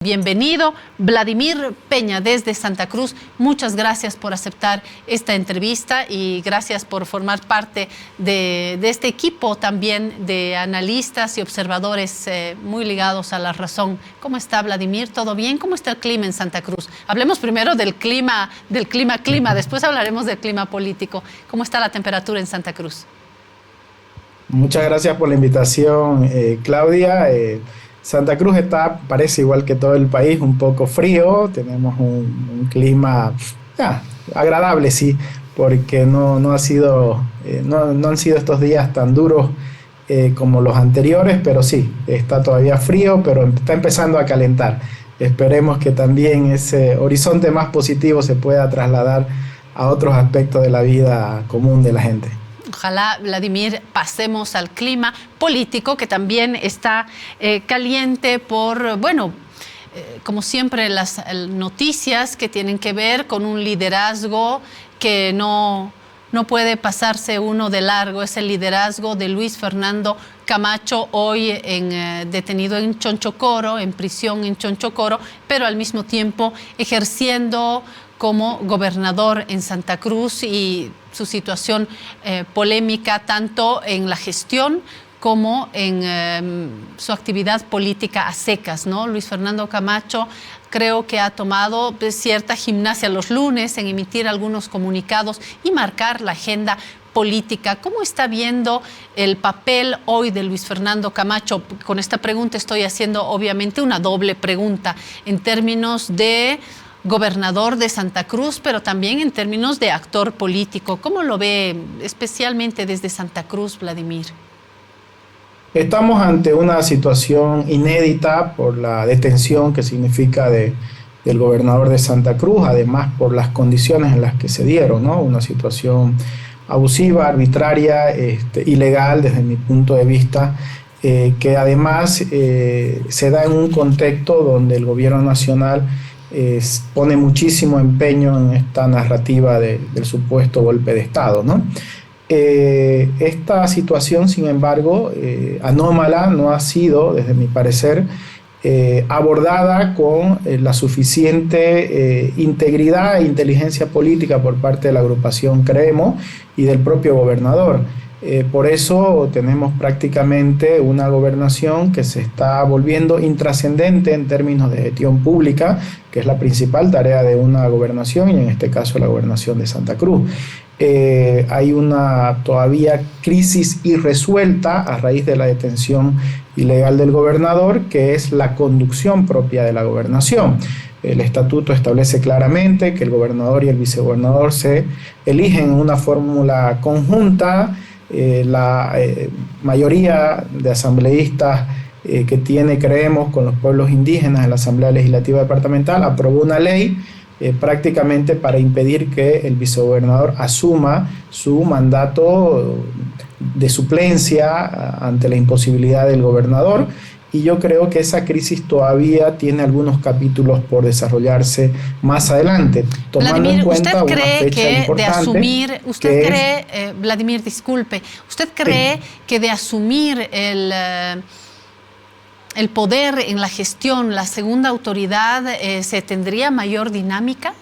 Bienvenido, Vladimir Peña desde Santa Cruz. Muchas gracias por aceptar esta entrevista y gracias por formar parte de este equipo también de analistas y observadores muy ligados a la razón. ¿Cómo está, Vladimir? ¿Todo bien? ¿Cómo está el clima en Santa Cruz? Hablemos primero del clima, después hablaremos del clima político. ¿Cómo está la temperatura en Santa Cruz? Muchas gracias por la invitación, Claudia. Santa Cruz parece igual que todo el país, un poco frío. Tenemos un clima agradable, sí, porque no han sido estos días tan duros como los anteriores, pero sí, está todavía frío, pero está empezando a calentar. Esperemos que también ese horizonte más positivo se pueda trasladar a otros aspectos de la vida común de la gente. Ojalá, Vladimir, pasemos al clima político, que también está caliente por, como siempre, las noticias que tienen que ver con un liderazgo que no puede pasarse uno de largo. Es el liderazgo de Luis Fernando Camacho, hoy detenido en Chonchocoro, en prisión en Chonchocoro, pero al mismo tiempo ejerciendo como gobernador en Santa Cruz, y su situación polémica tanto en la gestión como en su actividad política a secas, ¿no? Luis Fernando Camacho creo que ha tomado cierta gimnasia los lunes en emitir algunos comunicados y marcar la agenda política. ¿Cómo está viendo el papel hoy de Luis Fernando Camacho? Con esta pregunta estoy haciendo obviamente una doble pregunta en términos de gobernador de Santa Cruz, pero también en términos de actor político. ¿Cómo lo ve especialmente desde Santa Cruz, Vladimir? Estamos ante una situación inédita por la detención que significa del gobernador de Santa Cruz, además por las condiciones en las que se dieron, ¿no? Una situación abusiva, arbitraria, ilegal desde mi punto de vista, que además se da en un contexto donde el gobierno nacional pone muchísimo empeño en esta narrativa del supuesto golpe de Estado, ¿no? Esta situación, sin embargo, anómala, no ha sido, desde mi parecer, abordada con la suficiente integridad e inteligencia política por parte de la agrupación Creemos y del propio gobernador. Por eso tenemos prácticamente una gobernación que se está volviendo intrascendente en términos de gestión pública, que es la principal tarea de una gobernación, y en este caso la gobernación de Santa Cruz. Hay una todavía crisis irresuelta a raíz de la detención ilegal del gobernador, que es la conducción propia de la gobernación. El estatuto establece claramente que el gobernador y el vicegobernador se eligen en una fórmula conjunta. La mayoría de asambleístas que tiene Creemos con los pueblos indígenas en la Asamblea Legislativa Departamental aprobó una ley prácticamente para impedir que el vicegobernador asuma su mandato de suplencia ante la imposibilidad del gobernador. Y yo creo que esa crisis todavía tiene algunos capítulos por desarrollarse más adelante, tomando Vladimir, en cuenta ¿usted cree una fecha que importante, de asumir, Vladimir, disculpe, ¿usted cree que de asumir el poder en la gestión, la segunda autoridad, se tendría mayor dinámica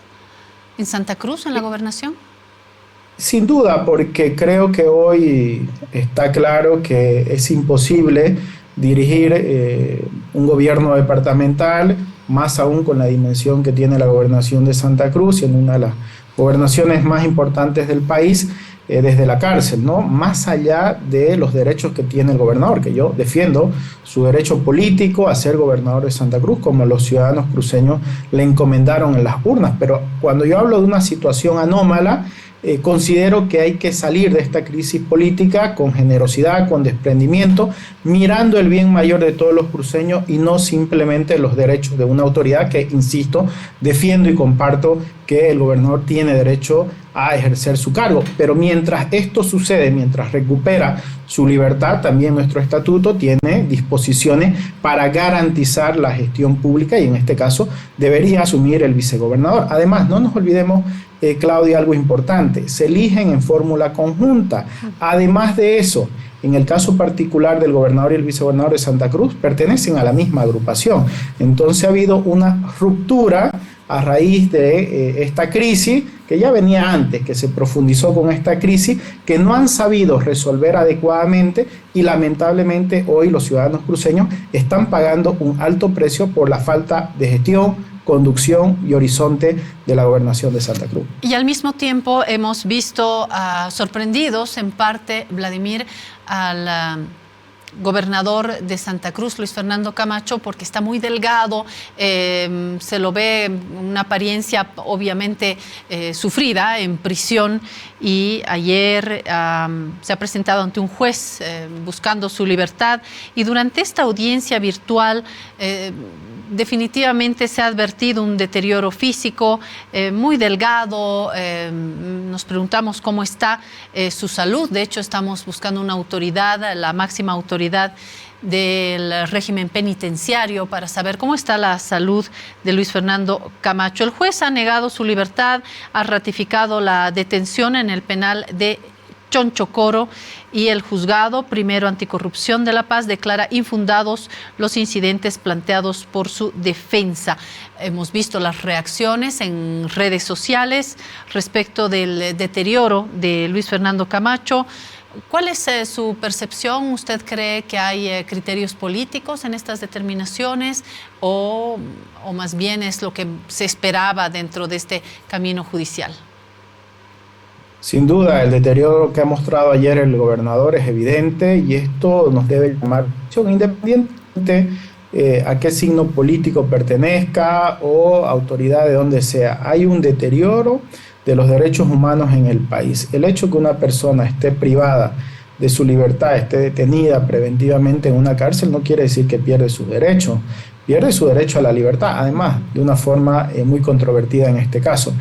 en Santa Cruz, en la gobernación? Sin duda, porque creo que hoy está claro que es imposible dirigir un gobierno departamental, más aún con la dimensión que tiene la gobernación de Santa Cruz, en una de las gobernaciones más importantes del país, desde la cárcel, ¿no? Más allá de los derechos que tiene el gobernador, que yo defiendo su derecho político a ser gobernador de Santa Cruz, como los ciudadanos cruceños le encomendaron en las urnas. Pero cuando yo hablo de una situación anómala, considero que hay que salir de esta crisis política con generosidad, con desprendimiento, mirando el bien mayor de todos los cruceños y no simplemente los derechos de una autoridad que, insisto, defiendo y comparto que el gobernador tiene derecho a ejercer su cargo. Pero mientras esto sucede, mientras recupera su libertad, también nuestro estatuto tiene disposiciones para garantizar la gestión pública, y en este caso debería asumir el vicegobernador. Además, no nos olvidemos, Claudia, algo importante: se eligen en fórmula conjunta. Además de eso, En el caso particular del gobernador y el vicegobernador de Santa Cruz, pertenecen a la misma agrupación. Entonces ha habido una ruptura a raíz de esta crisis, que ya venía antes, que se profundizó con esta crisis, que no han sabido resolver adecuadamente, y lamentablemente hoy los ciudadanos cruceños están pagando un alto precio por la falta de gestión, conducción y horizonte de la gobernación de Santa Cruz. Y al mismo tiempo hemos visto sorprendidos en parte, Vladimir, al gobernador de Santa Cruz, Luis Fernando Camacho, porque está muy delgado, se lo ve una apariencia obviamente sufrida en prisión, y ayer se ha presentado ante un juez buscando su libertad, y durante esta audiencia virtual definitivamente se ha advertido un deterioro físico, muy delgado. Nos preguntamos cómo está su salud. De hecho, estamos buscando una autoridad, la máxima autoridad del régimen penitenciario, para saber cómo está la salud de Luis Fernando Camacho. El juez ha negado su libertad, ha ratificado la detención en el penal de Chonchocoro, y el juzgado primero anticorrupción de La Paz declara infundados los incidentes planteados por su defensa. Hemos visto las reacciones en redes sociales respecto del deterioro de Luis Fernando Camacho. ¿Cuál es su percepción? ¿Usted cree que hay criterios políticos en estas determinaciones, o más bien es lo que se esperaba dentro de este camino judicial? Sin duda, el deterioro que ha mostrado ayer el gobernador es evidente, y esto nos debe llamar atención, independientemente a qué signo político pertenezca o autoridad de donde sea. Hay un deterioro de los derechos humanos en el país. El hecho que una persona esté privada de su libertad, esté detenida preventivamente en una cárcel, no quiere decir que pierde su derecho a la libertad, además de una forma muy controvertida en este caso.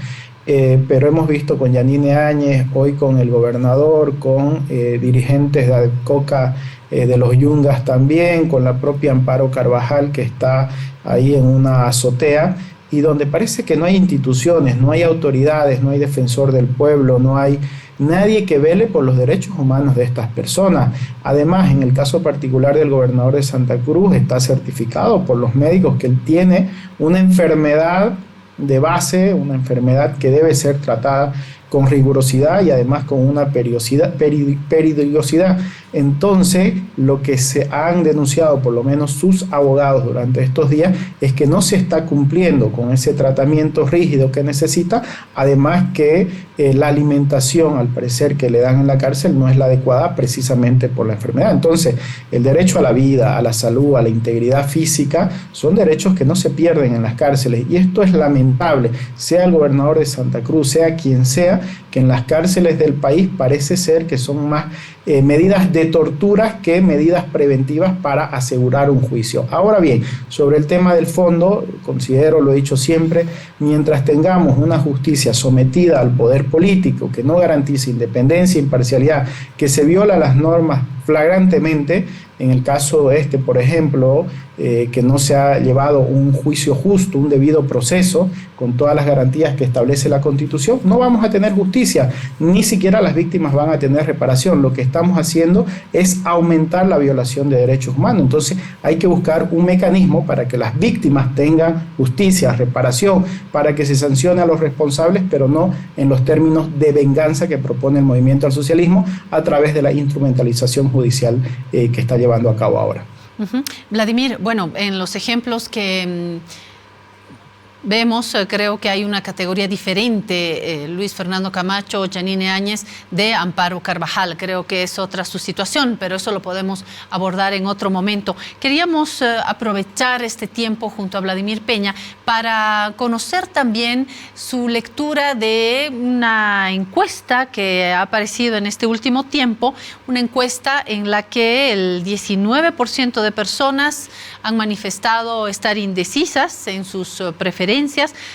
Pero hemos visto con Yanine Áñez, hoy con el gobernador, con dirigentes de ADEPCOCA, de los Yungas también, con la propia Amparo Carvajal, que está ahí en una azotea, y donde parece que no hay instituciones, no hay autoridades, no hay defensor del pueblo, no hay nadie que vele por los derechos humanos de estas personas. Además, en el caso particular del gobernador de Santa Cruz, está certificado por los médicos que él tiene una enfermedad de base, una enfermedad que debe ser tratada con rigurosidad y además con una periodicidad. Entonces, lo que se han denunciado, por lo menos sus abogados durante estos días, es que no se está cumpliendo con ese tratamiento rígido que necesita, además que la alimentación, al parecer, que le dan en la cárcel no es la adecuada precisamente por la enfermedad. Entonces, el derecho a la vida, a la salud, a la integridad física, son derechos que no se pierden en las cárceles, y esto es lamentable, sea el gobernador de Santa Cruz, sea quien sea, que en las cárceles del país parece ser que son más medidas de torturas que medidas preventivas para asegurar un juicio. Ahora bien, sobre el tema del fondo, considero, lo he dicho siempre, mientras tengamos una justicia sometida al poder político, que no garantice independencia e imparcialidad, que se viola las normas flagrantemente, en el caso por ejemplo, que no se ha llevado un juicio justo, un debido proceso, con todas las garantías que establece la Constitución, no vamos a tener justicia, ni siquiera las víctimas van a tener reparación. Lo que estamos haciendo es aumentar la violación de derechos humanos. Entonces hay que buscar un mecanismo para que las víctimas tengan justicia, reparación, para que se sancione a los responsables, pero no en los términos de venganza que propone el movimiento al socialismo a través de la instrumentalización judicial que está llevando a cabo ahora. Vladimir, bueno, en los ejemplos que vemos, creo que hay una categoría diferente, Luis Fernando Camacho, Yanine Áñez, de Amparo Carvajal. Creo que es otra su situación, pero eso lo podemos abordar en otro momento. Queríamos aprovechar este tiempo junto a Vladimir Peña para conocer también su lectura de una encuesta que ha aparecido en este último tiempo, una encuesta en la que el 19% de personas han manifestado estar indecisas en sus preferencias,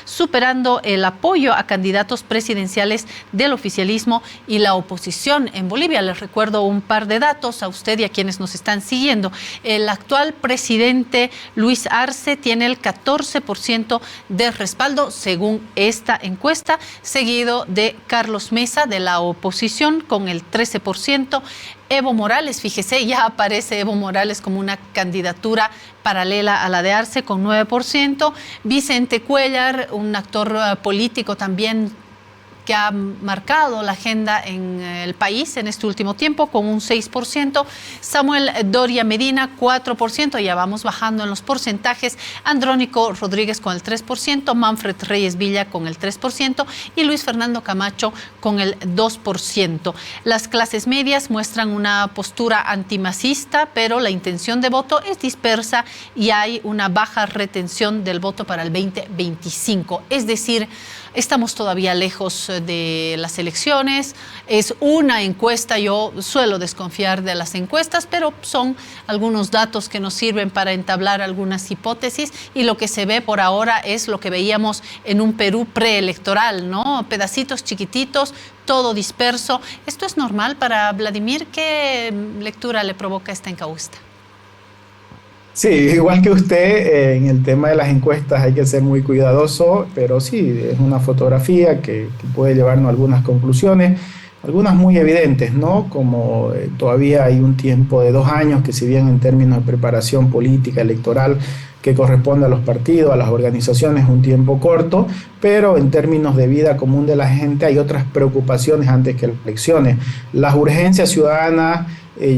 superando el apoyo a candidatos presidenciales del oficialismo y la oposición en Bolivia. Les recuerdo un par de datos a usted y a quienes nos están siguiendo. El actual presidente Luis Arce tiene el 14% de respaldo, según esta encuesta, seguido de Carlos Mesa de la oposición con el 13%. Evo Morales, fíjese, ya aparece Evo Morales como una candidatura paralela a la de Arce con 9%. Vicente Cuéllar, un actor político también que ha marcado la agenda en el país en este último tiempo con un 6%. Samuel Doria Medina, 4%, ya vamos bajando en los porcentajes. Andrónico Rodríguez con el 3%, Manfred Reyes Villa con el 3% y Luis Fernando Camacho con el 2%. Las clases medias muestran una postura antimacista, pero la intención de voto es dispersa y hay una baja retención del voto para el 2025. Es decir, estamos todavía lejos de las elecciones. Es una encuesta, yo suelo desconfiar de las encuestas, pero son algunos datos que nos sirven para entablar algunas hipótesis y lo que se ve por ahora es lo que veíamos en un Perú preelectoral, ¿no? Pedacitos chiquititos, todo disperso. ¿Esto es normal para Vladimir? ¿Qué lectura le provoca esta encuesta? Sí, igual que usted, en el tema de las encuestas hay que ser muy cuidadoso, pero sí, es una fotografía que puede llevarnos a algunas conclusiones, algunas muy evidentes, ¿no? Como todavía hay un tiempo de 2 años que si bien en términos de preparación política, electoral, que corresponde a los partidos, a las organizaciones, un tiempo corto, pero en términos de vida común de la gente hay otras preocupaciones antes que las elecciones. Las urgencias ciudadanas,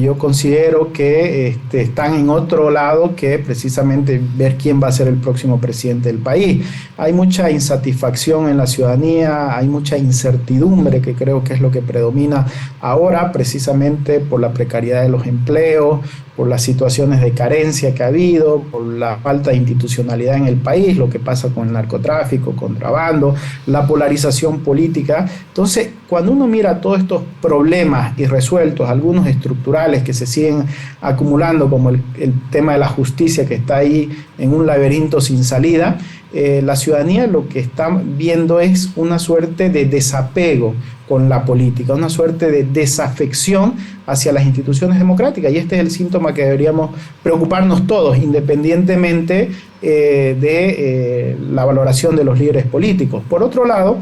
yo considero que están en otro lado que precisamente ver quién va a ser el próximo presidente del país. Hay mucha insatisfacción en la ciudadanía, hay mucha incertidumbre, que creo que es lo que predomina ahora, precisamente por la precariedad de los empleos, por las situaciones de carencia que ha habido, por la falta de institucionalidad en el país, lo que pasa con el narcotráfico, contrabando, la polarización política. Entonces, cuando uno mira todos estos problemas irresueltos, algunos estructurales que se siguen acumulando, como el tema de la justicia que está ahí en un laberinto sin salida, la ciudadanía lo que está viendo es una suerte de desapego con la política, una suerte de desafección hacia las instituciones democráticas, y este es el síntoma que deberíamos preocuparnos todos, independientemente de la valoración de los líderes políticos. Por otro lado,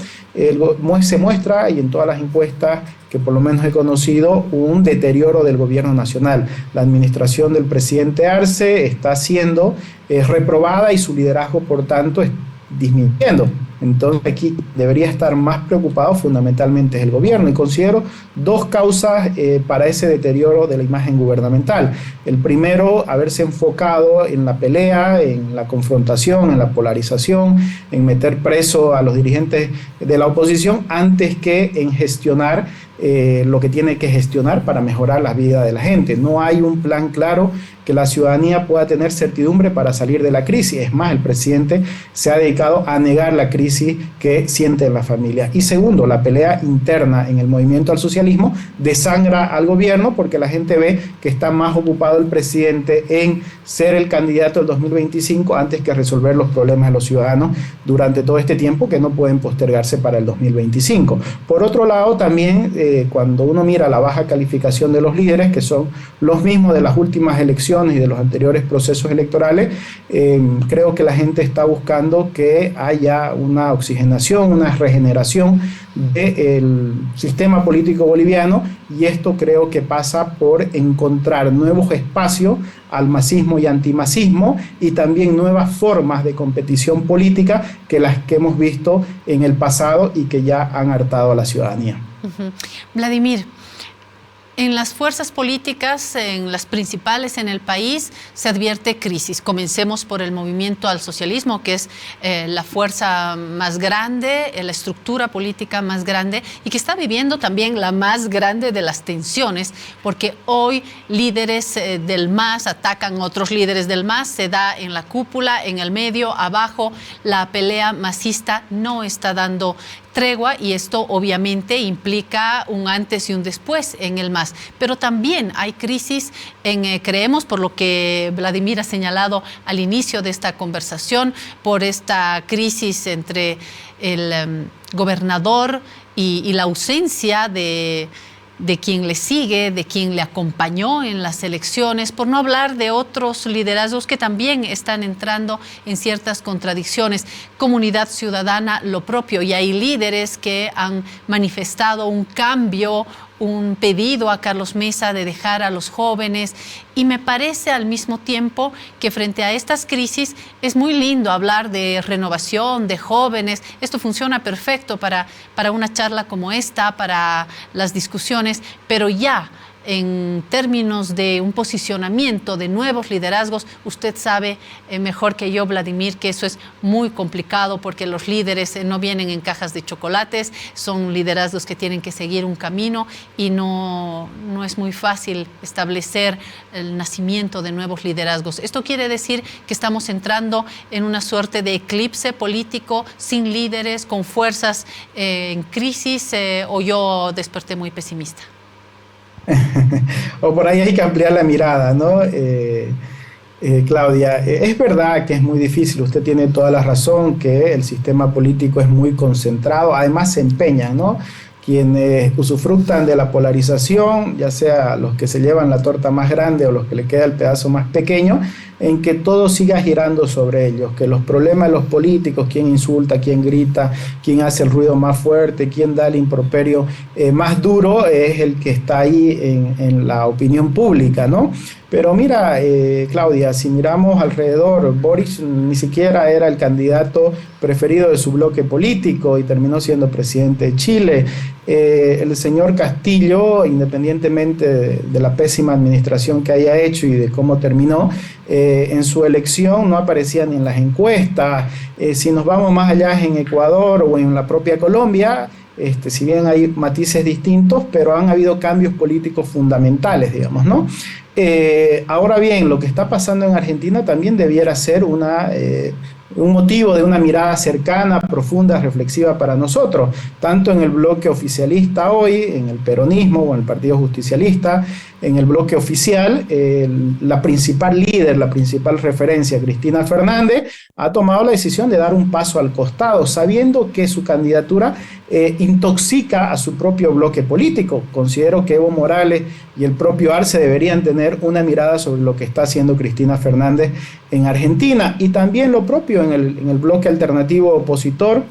se muestra, y en todas las encuestas que por lo menos he conocido, un deterioro del gobierno nacional. La administración del presidente Arce está siendo reprobada y su liderazgo, por tanto, es disminuyendo. Entonces aquí debería estar más preocupado fundamentalmente es el gobierno, y considero 2 causas para ese deterioro de la imagen gubernamental. El primero, haberse enfocado en la pelea, en la confrontación, en la polarización, en meter preso a los dirigentes de la oposición antes que en gestionar lo que tiene que gestionar para mejorar la vida de la gente. No hay un plan claro que la ciudadanía pueda tener certidumbre para salir de la crisis. Es más, el presidente se ha dedicado a negar la crisis que sienten las familias. Y segundo, la pelea interna en el movimiento al socialismo desangra al gobierno porque la gente ve que está más ocupado el presidente en ser el candidato del 2025 antes que resolver los problemas de los ciudadanos durante todo este tiempo que no pueden postergarse para el 2025. Por otro lado, también cuando uno mira la baja calificación de los líderes, que son los mismos de las últimas elecciones y de los anteriores procesos electorales, creo que la gente está buscando que haya una oxigenación, una regeneración del sistema político boliviano, y esto creo que pasa por encontrar nuevos espacios al masismo y antimasismo, y también nuevas formas de competición política que las que hemos visto en el pasado y que ya han hartado a la ciudadanía. Vladimir, en las fuerzas políticas, en las principales en el país, se advierte crisis. Comencemos por el movimiento al socialismo, que es la fuerza más grande, la estructura política más grande, y que está viviendo también la más grande de las tensiones, porque hoy líderes del MAS atacan a otros líderes del MAS, se da en la cúpula, en el medio, abajo. La pelea masista no está dando tregua, y esto obviamente implica un antes y un después en el MAS. Pero también hay crisis creemos, por lo que Vladimir ha señalado al inicio de esta conversación, por esta crisis entre el gobernador y la ausencia de quien le sigue, de quien le acompañó en las elecciones, por no hablar de otros liderazgos que también están entrando en ciertas contradicciones. Comunidad ciudadana, lo propio, y hay líderes que han manifestado un cambio, un pedido a Carlos Mesa de dejar a los jóvenes, y me parece al mismo tiempo que frente a estas crisis es muy lindo hablar de renovación, de jóvenes. Esto funciona perfecto para una charla como esta, para las discusiones, pero ya en términos de un posicionamiento de nuevos liderazgos, usted sabe mejor que yo, Vladimir, que eso es muy complicado porque los líderes no vienen en cajas de chocolates, son liderazgos que tienen que seguir un camino y no es muy fácil establecer el nacimiento de nuevos liderazgos. Esto quiere decir que estamos entrando en una suerte de eclipse político, sin líderes, con fuerzas en crisis, o yo desperté muy pesimista. O por ahí hay que ampliar la mirada, ¿no? Claudia, es verdad que es muy difícil, usted tiene toda la razón, que el sistema político es muy concentrado, además se empeñan, ¿no? Quienes usufructan de la polarización, ya sea los que se llevan la torta más grande o los que le queda el pedazo más pequeño, en que todo siga girando sobre ellos, que los problemas de los políticos, quién insulta, quién grita, quién hace el ruido más fuerte, quién da el improperio más duro, es el que está ahí en la opinión pública, ¿no? Pero mira, Claudia, si miramos alrededor, Boric ni siquiera era el candidato preferido de su bloque político y terminó siendo presidente de Chile. El señor Castillo, independientemente de la pésima administración que haya hecho y de cómo terminó, en su elección no aparecía ni en las encuestas. Si nos vamos más allá en Ecuador o en la propia Colombia, si bien hay matices distintos, pero han habido cambios políticos fundamentales, digamos, ¿no? Ahora bien, lo que está pasando en Argentina también debiera ser un motivo de una mirada cercana, profunda, reflexiva para nosotros, tanto en el bloque oficialista hoy, en el peronismo o en el Partido Justicialista, en el bloque oficial, la principal líder, la principal referencia, Cristina Fernández, ha tomado la decisión de dar un paso al costado, sabiendo que su candidatura intoxica a su propio bloque político. Considero que Evo Morales y el propio Arce deberían tener una mirada sobre lo que está haciendo Cristina Fernández en Argentina, y también lo propio en el bloque alternativo opositor,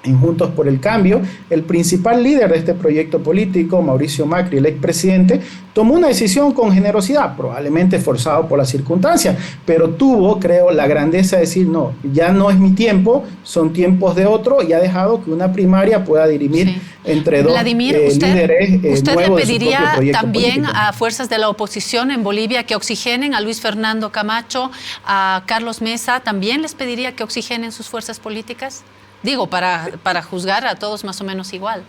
en Juntos por el Cambio. El principal líder de este proyecto político, Mauricio Macri, el expresidente, tomó una decisión con generosidad, probablemente forzado por las circunstancias, pero tuvo, creo, la grandeza de decir, no, ya no es mi tiempo, son tiempos de otro, y ha dejado que una primaria pueda dirimir entre dos Vladimir, líderes ¿usted le pediría también político a fuerzas de la oposición en Bolivia que oxigenen, a Luis Fernando Camacho, a Carlos Mesa, también les pediría que oxigenen sus fuerzas políticas? Digo, para juzgar a todos más o menos igual.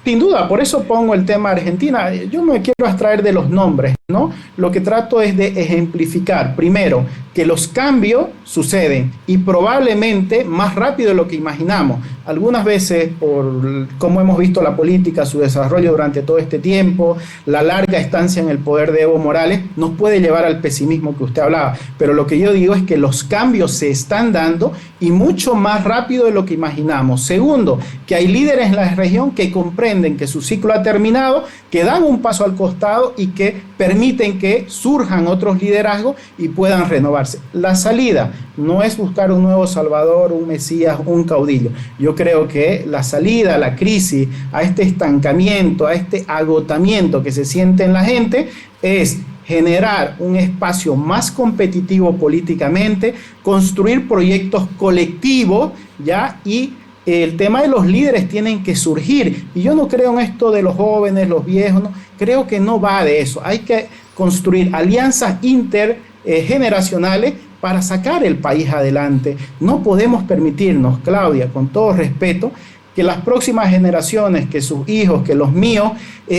Sin duda, por eso pongo el tema Argentina. Yo me quiero abstraer de los nombres, ¿no? Lo que trato es de ejemplificar, primero, que los cambios suceden y probablemente más rápido de lo que imaginamos. Algunas veces, por cómo hemos visto la política, su desarrollo durante todo este tiempo, la larga estancia en el poder de Evo Morales, nos puede llevar al pesimismo que usted hablaba. Pero lo que yo digo es que los cambios se están dando y mucho más rápido de lo que imaginamos. Segundo, que hay líderes en la región que comprenden que su ciclo ha terminado, que dan un paso al costado y que permiten que surjan otros liderazgos y puedan renovarse. La salida no es buscar un nuevo Salvador, un Mesías, un caudillo. Yo creo que la salida a la crisis, a este estancamiento, a este agotamiento que se siente en la gente, es generar un espacio más competitivo políticamente, construir proyectos colectivos, ¿ya? Y el tema de los líderes tienen que surgir. Y yo no creo en esto de los jóvenes, los viejos, no. Creo que no va de eso. Hay que construir alianzas intergeneracionales para sacar el país adelante. No podemos permitirnos, Claudia, con todo respeto, que las próximas generaciones, que sus hijos, que los míos,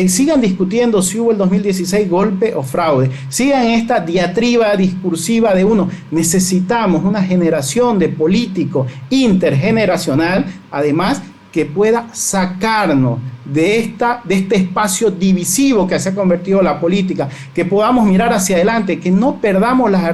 sigan discutiendo si hubo el 2016 golpe o fraude, sigan esta diatriba discursiva de uno. Necesitamos una generación de políticos intergeneracional, además, que pueda sacarnos de este espacio divisivo que se ha convertido la política, que podamos mirar hacia adelante, que no perdamos las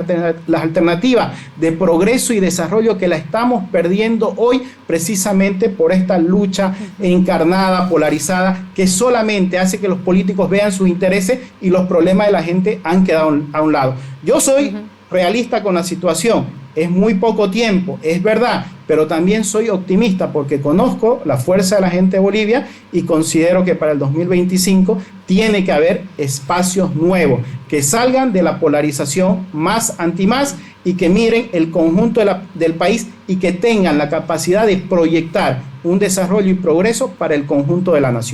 alternativas de progreso y desarrollo que la estamos perdiendo hoy precisamente por esta lucha encarnada, polarizada, que solamente hace que los políticos vean sus intereses y los problemas de la gente han quedado a un lado. Yo soy realista con la situación. es muy poco tiempo, es verdad, pero también soy optimista porque conozco la fuerza de la gente de Bolivia y considero que para el 2025 tiene que haber espacios nuevos que salgan de la polarización más anti-más y que miren el conjunto del país y que tengan la capacidad de proyectar un desarrollo y progreso para el conjunto de la nación.